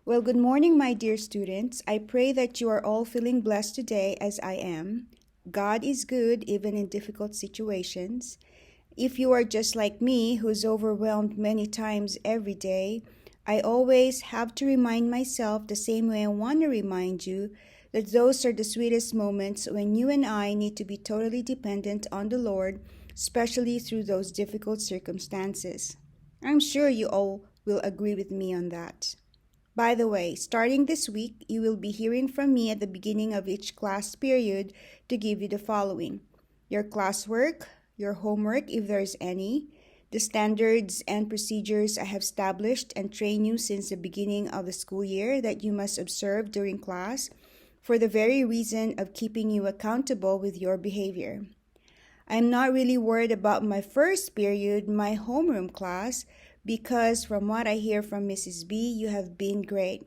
Well, good morning, my dear students. I pray that you are all feeling blessed today as I am. God is good even in difficult situations. If you are just like me, who's overwhelmed many times every day, I always have to remind myself the same way I want to remind you that those are the sweetest moments when you and I need to be totally dependent on the Lord, especially through those difficult circumstances. I'm sure you all will agree with me on that. By the way, starting this week, you will be hearing from me at the beginning of each class period to give you the following: your classwork, your homework if there is any, the standards and procedures I have established and trained you since the beginning of the school year that you must observe during class for the very reason of keeping you accountable with your behavior. I'm not really worried about my first period, my homeroom class, because from what I hear from Mrs. B, you have been great.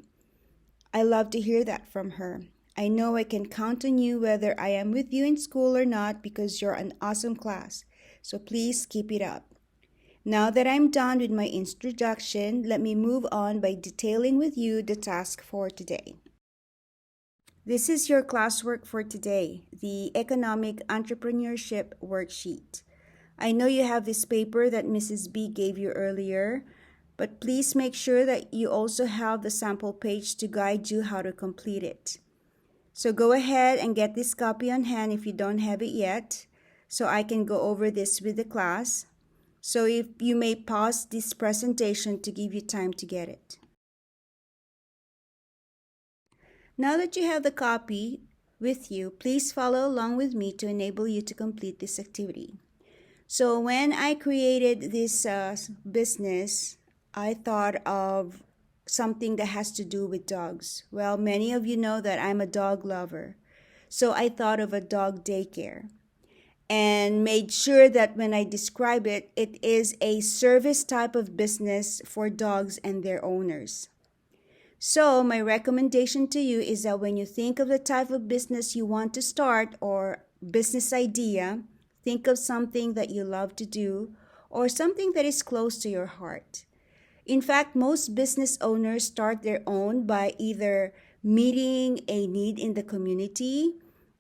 I love to hear that from her. I know I can count on you whether I am with you in school or not because you're an awesome class. So please keep it up. Now that I'm done with my introduction, let me move on by detailing with you the task for today. This is your classwork for today, the Economic Entrepreneurship Worksheet. I know you have this paper that Mrs. B gave you earlier, but please make sure that you also have the sample page to guide you how to complete it. So go ahead and get this copy on hand if you don't have it yet, so I can go over this with the class. So if you may pause this presentation to give you time to get it. Now that you have the copy with you, please follow along with me to enable you to complete this activity. So when I created this business, I thought of something that has to do with dogs. Well, many of you know that I'm a dog lover. So I thought of a dog daycare and made sure that when I describe it, it is a service type of business for dogs and their owners. So my recommendation to you is that when you think of the type of business you want to start or business idea, think of something that you love to do or something that is close to your heart. In fact, most business owners start their own by either meeting a need in the community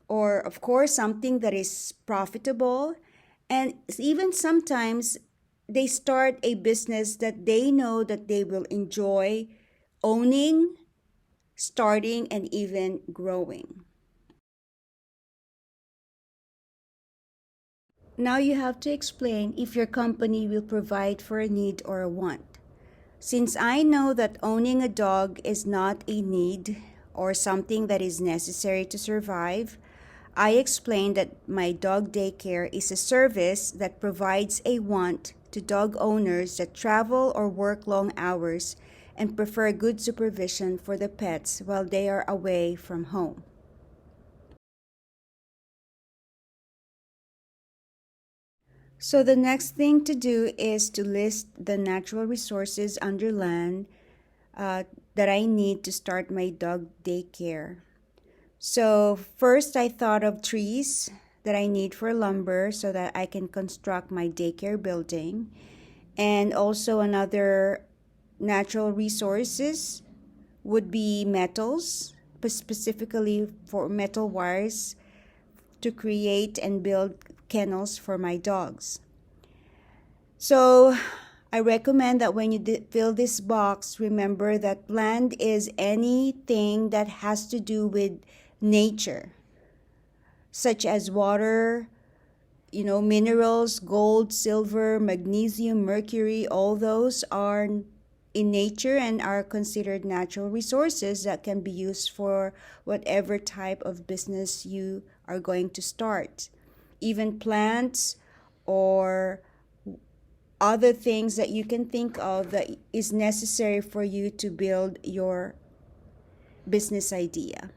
or, of course, something that is profitable. And even sometimes they start a business that they know that they will enjoy owning, starting, and even growing. Now you have to explain if your company will provide for a need or a want. Since I know that owning a dog is not a need or something that is necessary to survive, I explained that my dog daycare is a service that provides a want to dog owners that travel or work long hours and prefer good supervision for the pets while they are away from home. So the next thing to do is to list the natural resources under land that I need to start my dog daycare. So first I thought of trees that I need for lumber so that I can construct my daycare building, and also another natural resources would be metals, specifically for metal wires to create and build kennels for my dogs. So I recommend that when you fill this box, remember that land is anything that has to do with nature, such as water, minerals, gold, silver, magnesium, mercury. All those are in nature and are considered natural resources that can be used for whatever type of business you are going to start. Even plants or other things that you can think of that is necessary for you to build your business idea.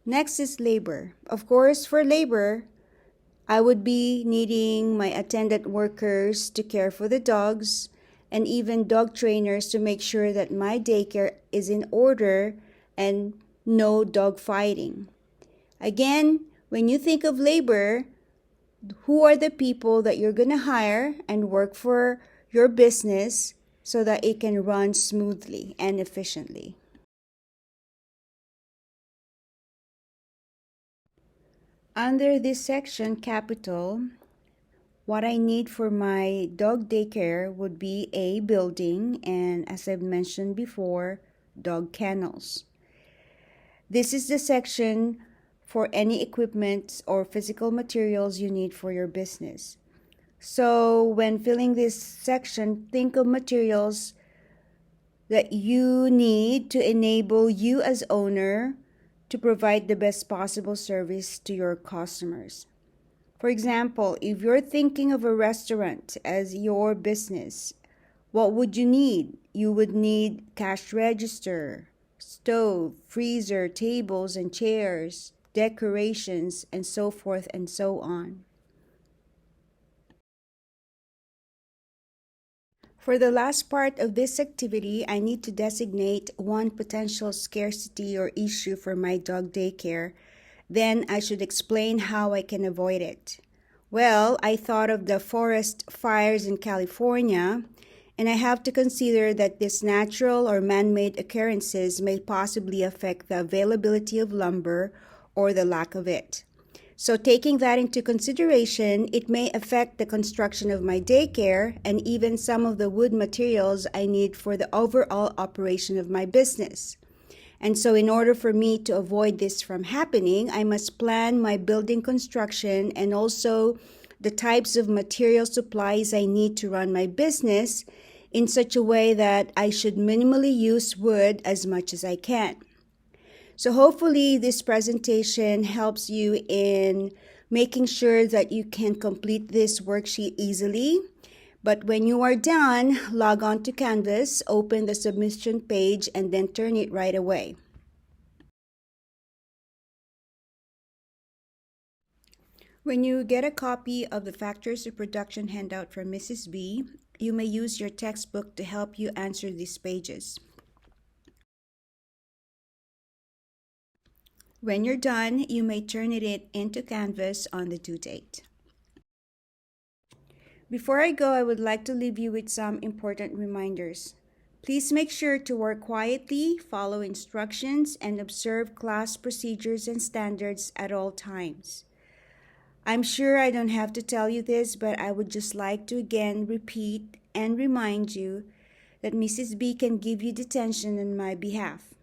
Next is labor. Of course, for labor, I would be needing my attendant workers to care for the dogs and even dog trainers to make sure that my daycare is in order and no dog fighting. Again, when you think of labor, who are the people that you're going to hire and work for your business so that it can run smoothly and efficiently. Under this section, capital, what I need for my dog daycare would be a building and, as I've mentioned before, dog kennels. This is the section for any equipment or physical materials you need for your business. So when filling this section, think of materials that you need to enable you as owner to provide the best possible service to your customers. For example, if you're thinking of a restaurant as your business, what would you need? You would need cash register, stove, freezer, tables and chairs, decorations, and so forth and so on. For the last part of this activity, I need to designate one potential scarcity or issue for my dog daycare. Then I should explain how I can avoid it. Well, I thought of the forest fires in California, and I have to consider that these natural or man-made occurrences may possibly affect the availability of lumber or the lack of it. So taking that into consideration, it may affect the construction of my daycare and even some of the wood materials I need for the overall operation of my business. And so in order for me to avoid this from happening, I must plan my building construction and also the types of material supplies I need to run my business in such a way that I should minimally use wood as much as I can. So hopefully this presentation helps you in making sure that you can complete this worksheet easily. But when you are done, log on to Canvas, open the submission page, and then turn it right away. When you get a copy of the Factors of Production handout from Mrs. B, you may use your textbook to help you answer these pages. When you're done, you may turn it into Canvas on the due date. Before I go, I would like to leave you with some important reminders. Please make sure to work quietly, follow instructions, and observe class procedures and standards at all times. I'm sure I don't have to tell you this, but I would just like to again repeat and remind you that Mrs. B can give you detention on my behalf.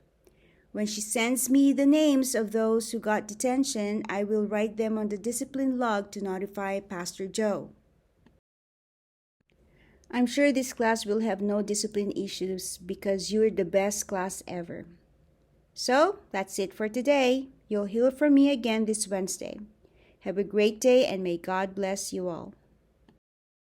When she sends me the names of those who got detention, I will write them on the discipline log to notify Pastor Joe. I'm sure this class will have no discipline issues because you're the best class ever. So, that's it for today. You'll hear from me again this Wednesday. Have a great day and may God bless you all.